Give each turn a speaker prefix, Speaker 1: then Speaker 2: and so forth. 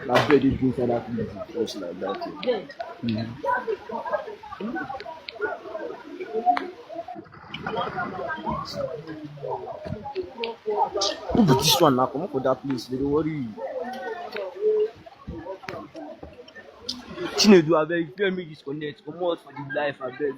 Speaker 1: That bed is inside that place. Just like that. Who be this one now? Come up for that place. They don't worry. Chinedu, I beg, if you let me disconnect, come out for the life, I beg.